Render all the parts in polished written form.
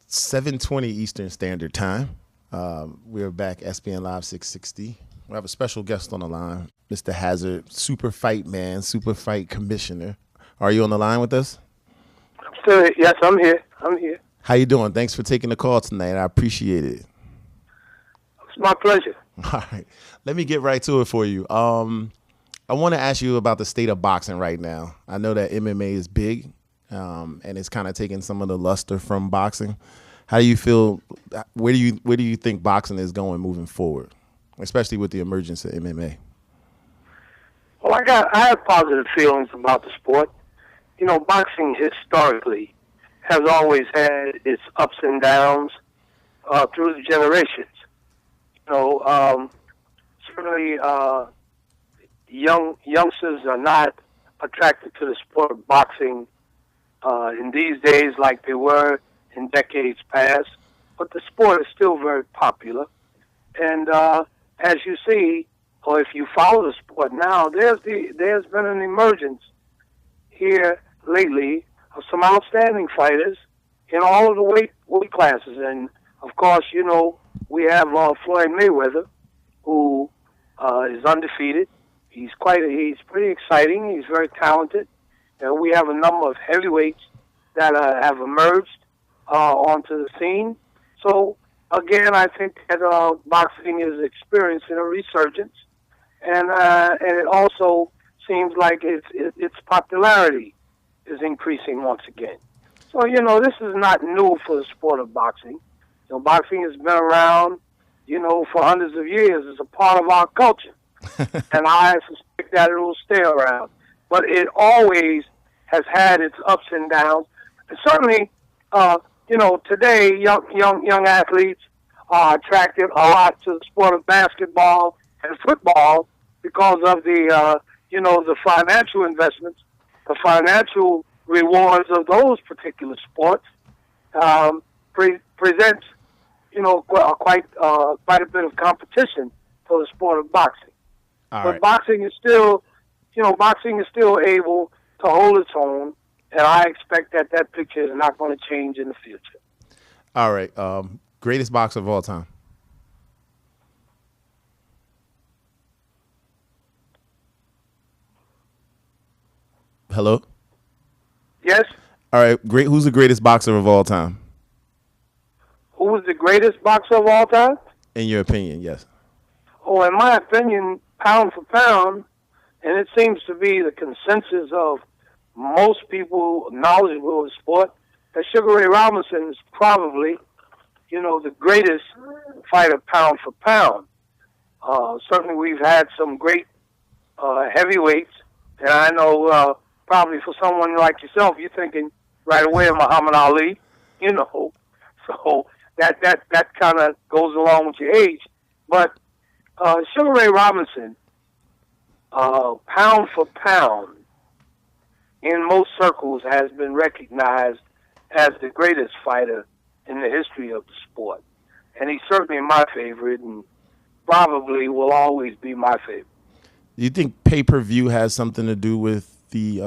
7:20 Eastern Standard Time. We're back, SBN Live 660. We have a special guest on the line, Mr. Hazzard, super fight man, super fight commissioner. Are you on the line with us? Yes, I'm here. How you doing? Thanks for taking the call tonight. I appreciate it. It's my pleasure. All right. Let me get right to it for you. I want to ask you about the state of boxing right now. I know that MMA is big, and it's kind of taking some of the luster from boxing. How do you feel? Where do you think boxing is going moving forward, especially with the emergence of MMA? Well, I have positive feelings about the sport. You know, boxing historically has always had its ups and downs through the generations. You know, certainly youngsters are not attracted to the sport of boxing in these days like they were in decades past, but the sport is still very popular. And as you see, or if you follow the sport now, there's been an emergence here lately of some outstanding fighters in all of the weight classes. And of course, you know, we have Floyd Mayweather, who is undefeated. He's pretty exciting. He's very talented. And we have a number of heavyweights that have emerged onto the scene. So again, I think that boxing is experiencing a resurgence, and it also seems like its popularity is increasing once again. So, you know, this is not new for the sport of boxing. You know, boxing has been around, you know, for hundreds of years. It's a part of our culture. And I suspect that it will stay around. But it always has had its ups and downs. And certainly, you know, today young athletes are attracted a lot to the sport of basketball and football because of the, you know, the financial investments, the financial rewards of those particular sports presents, you know, quite a bit of competition for the sport of boxing. But boxing is still able to hold its own, and I expect that picture is not going to change in the future. All right. Greatest boxer of all time. Hello? Yes? All right. Great. Who's the greatest boxer of all time? Who is the greatest boxer of all time? In your opinion, yes. Oh, in my opinion, pound for pound, and it seems to be the consensus of most people knowledgeable of the sport, that Sugar Ray Robinson is probably, you know, the greatest fighter pound for pound. Certainly we've had some great heavyweights, and I know probably for someone like yourself, you're thinking right away of Muhammad Ali, you know. So that kind of goes along with your age. But Sugar Ray Robinson, pound for pound, in most circles has been recognized as the greatest fighter in the history of the sport. And he's certainly my favorite and probably will always be my favorite. Do you think pay-per-view has something to do with the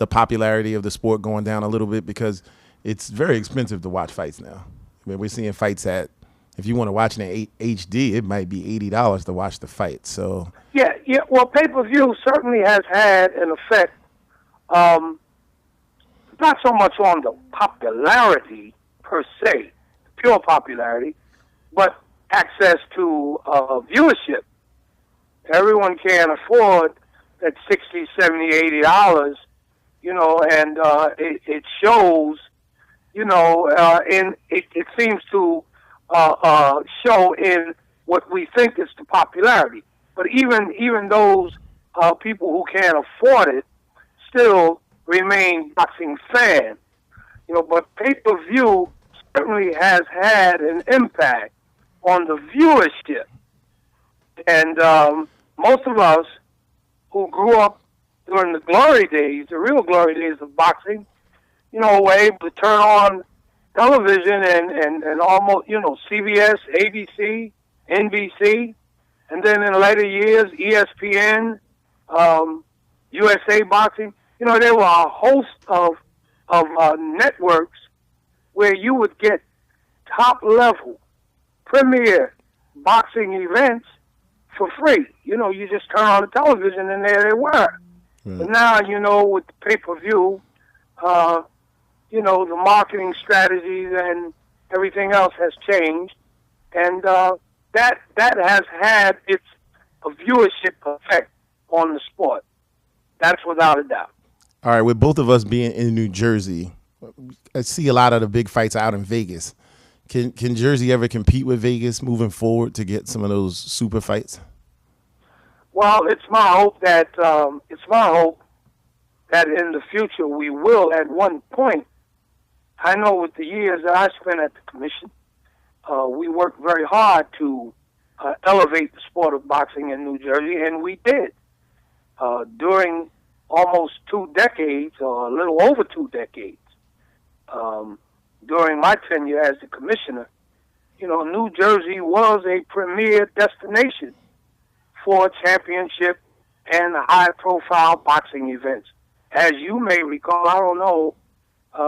popularity of the sport going down a little bit? Because it's very expensive to watch fights now. I mean, we're seeing fights at, if you want to watch it in HD, it might be $80 to watch the fight. So yeah. Well, pay-per-view certainly has had an effect, not so much on the popularity per se, pure popularity, but access to viewership. Everyone can't afford that $60, $70, $80, you know, and it shows, you know, it seems to show in what we think is the popularity. But even those people who can't afford it still remain boxing fans. You know, but pay-per-view certainly has had an impact on the viewership. And most of us who grew up during the glory days, the real glory days of boxing, you know, were able to turn on television and almost, you know, CBS, ABC, NBC, and then in later years, ESPN, USA Boxing. You know, there were a host of networks where you would get top level, premier boxing events for free. You just turn on the television and there they were. But now, with the pay-per-view, the marketing strategies and everything else has changed, and that has had its viewership effect on the sport. That's without a doubt. All right, with both of us being in New Jersey, I see a lot of the big fights out in Vegas. Can Jersey ever compete with Vegas moving forward to get some of those super fights? Well, it's my hope that in the future we will. At one point, I know with the years that I spent at the commission, we worked very hard to elevate the sport of boxing in New Jersey, and we did. During almost 2 decades, or a little over 2 decades, during my tenure as the commissioner, New Jersey was a premier destination for championship and high-profile boxing events. As you may recall, I don't know,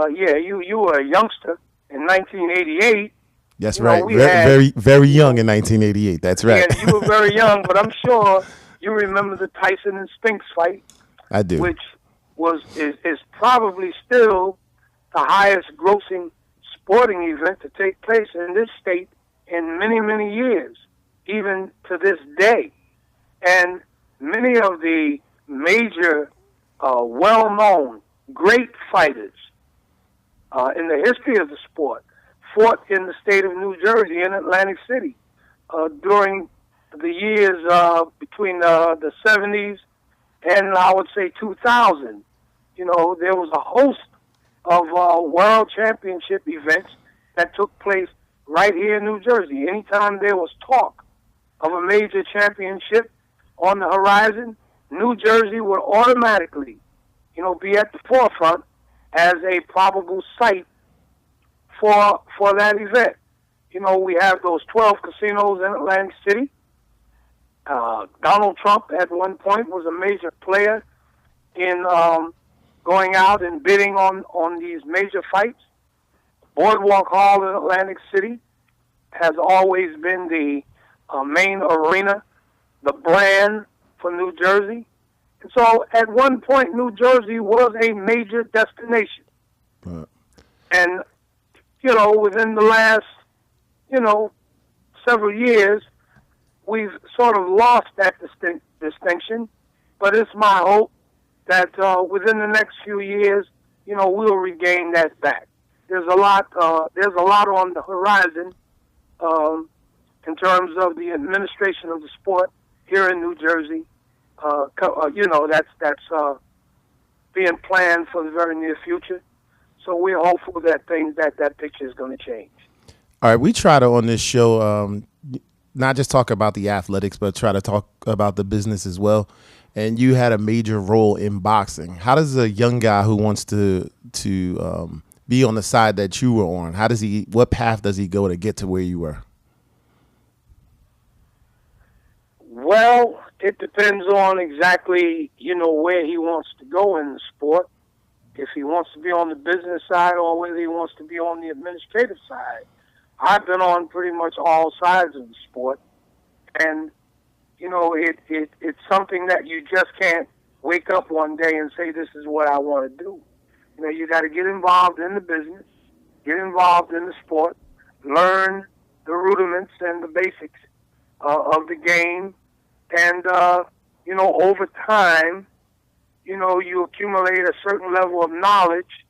you were a youngster in 1988. That's right. Very, very young in 1988. That's right. Yeah, you were very young, but I'm sure you remember the Tyson and Spinks fight. I do. Which is probably still the highest grossing sporting event to take place in this state in many, many years, even to this day. And many of the major, well-known, great fighters in the history of the sport fought in the state of New Jersey, in Atlantic City, during the years between the 70s and I would say 2000. There was a host of world championship events that took place right here in New Jersey. Anytime there was talk of a major championship on the horizon, New Jersey would automatically, be at the forefront as a probable site for that event. We have those 12 casinos in Atlantic City. Donald Trump at one point was a major player in going out and bidding on these major fights. Boardwalk Hall in Atlantic City has always been the main arena, the brand for New Jersey. And so at one point, New Jersey was a major destination. Right. And, within the last, several years, we've sort of lost that distinction. But it's my hope that within the next few years, we'll regain that back. There's a lot on the horizon in terms of the administration of the sport here in New Jersey. That's being planned for the very near future. So we're hopeful that that picture is going to change. All right, we try to on this show not just talk about the athletics, but try to talk about the business as well. And you had a major role in boxing. How does a young guy who wants to be on the side that you were on, what path does he go to get to where you were? Well, it depends on exactly, where he wants to go in the sport. If he wants to be on the business side or whether he wants to be on the administrative side. I've been on pretty much all sides of the sport. And, it's something that you just can't wake up one day and say, this is what I want to do. You got to get involved in the business, get involved in the sport, learn the rudiments and the basics of the game. And, over time, you accumulate a certain level of knowledge,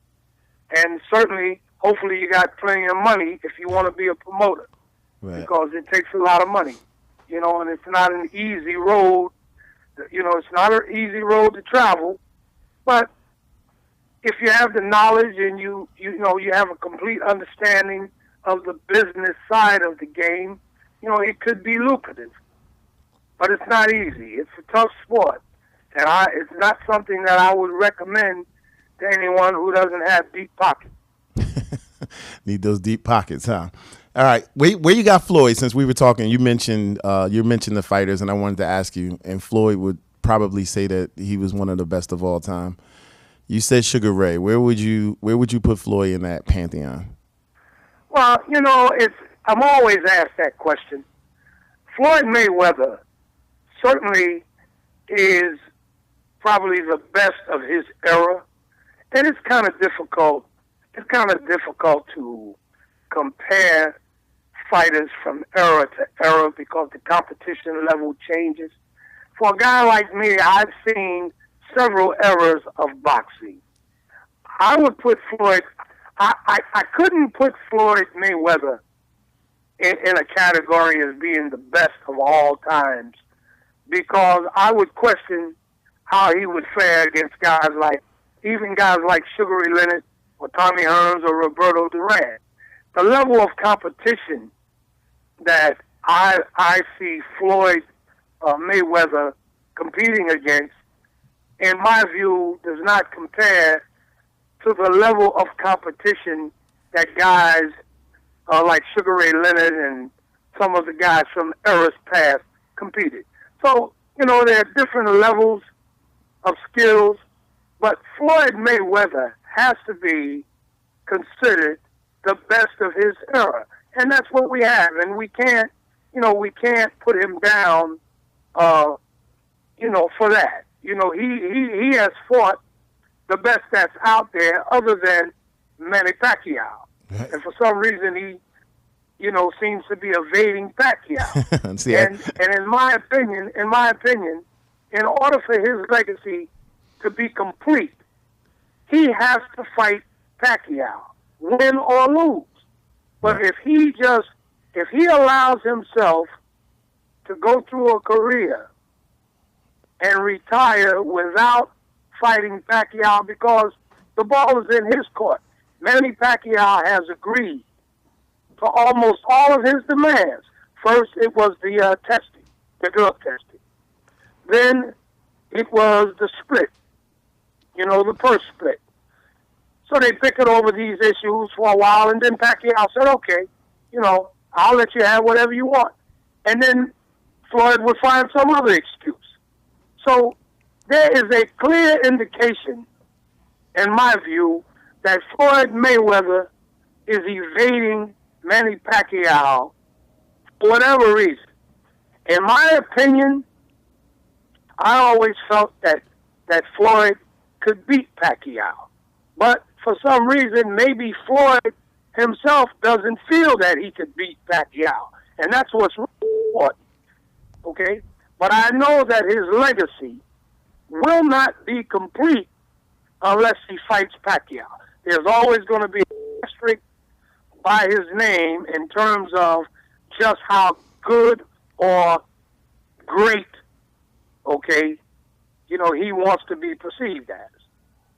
and certainly, hopefully, you got plenty of money if you want to be a promoter, right? Because it takes a lot of money, and it's not an easy road. It's not an easy road to travel, but if you have the knowledge and you have a complete understanding of the business side of the game, it could be lucrative. But it's not easy. It's a tough sport. And it's not something that I would recommend to anyone who doesn't have deep pockets. Need those deep pockets, huh? All right. Where you got Floyd? Since we were talking, you mentioned the fighters, and I wanted to ask you, and Floyd would probably say that he was one of the best of all time. You said Sugar Ray. Where would you put Floyd in that pantheon? Well, I'm always asked that question. Floyd Mayweather certainly is probably the best of his era, and it's kind of difficult. It's kind of difficult to compare fighters from era to era because the competition level changes. For a guy like me, I've seen several eras of boxing. I would put Floyd. I couldn't put Floyd Mayweather in a category as being the best of all times because I would question how he would fare against guys like Sugar Ray Leonard or Tommy Hearns or Roberto Duran. The level of competition that I see Floyd Mayweather competing against, in my view, does not compare to the level of competition that guys like Sugar Ray Leonard and some of the guys from eras past competed. So, there are different levels of skills, but Floyd Mayweather has to be considered the best of his era. And that's what we have. And we can't put him down, for that. He has fought the best that's out there other than Manny Pacquiao. And for some reason, he, seems to be evading Pacquiao. See, and in my opinion, in order for his legacy to be complete, he has to fight Pacquiao, win or lose. But if he allows himself to go through a career and retire without fighting Pacquiao because the ball is in his court, Manny Pacquiao has agreed to almost all of his demands. First, it was the testing, the drug testing. Then it was the split, the purse split. So they bickered over these issues for a while, and then Pacquiao said, okay, I'll let you have whatever you want. And then Floyd would find some other excuse. So there is a clear indication, in my view, that Floyd Mayweather is evading Manny Pacquiao for whatever reason. In my opinion, I always felt that Floyd could beat Pacquiao. But for some reason, maybe Floyd himself doesn't feel that he could beat Pacquiao. And that's what's important. Okay? But I know that his legacy will not be complete unless he fights Pacquiao. There's always going to be an asterisk by his name in terms of just how good or great, okay, he wants to be perceived as.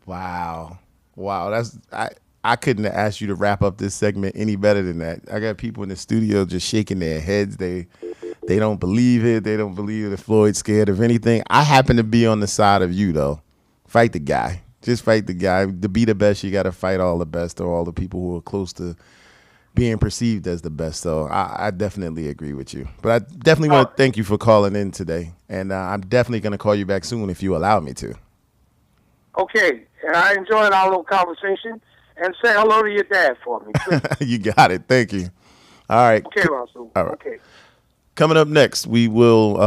Wow. I couldn't have asked you to wrap up this segment any better than that. I got people in the studio just shaking their heads. They don't believe it. They don't believe that Floyd's scared of anything. I happen to be on the side of you, though. Fight the guy. Just fight the guy. To be the best, you got to fight all the best or all the people who are close to being perceived as the best. So I definitely agree with you. But I definitely want to thank you for calling in today. And I'm definitely going to call you back soon if you allow me to. Okay. And I enjoyed our little conversation. And say hello to your dad for me. You got it. Thank you. All right. Okay, Russell. All right. Okay. Coming up next, we will,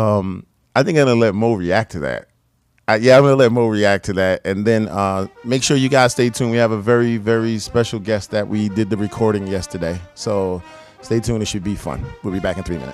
I think I'm going to let Mo react to that. I'm going to let Mo react to that. And then make sure you guys stay tuned. We have a very, very special guest that we did the recording yesterday. So stay tuned. It should be fun. We'll be back in 3 minutes.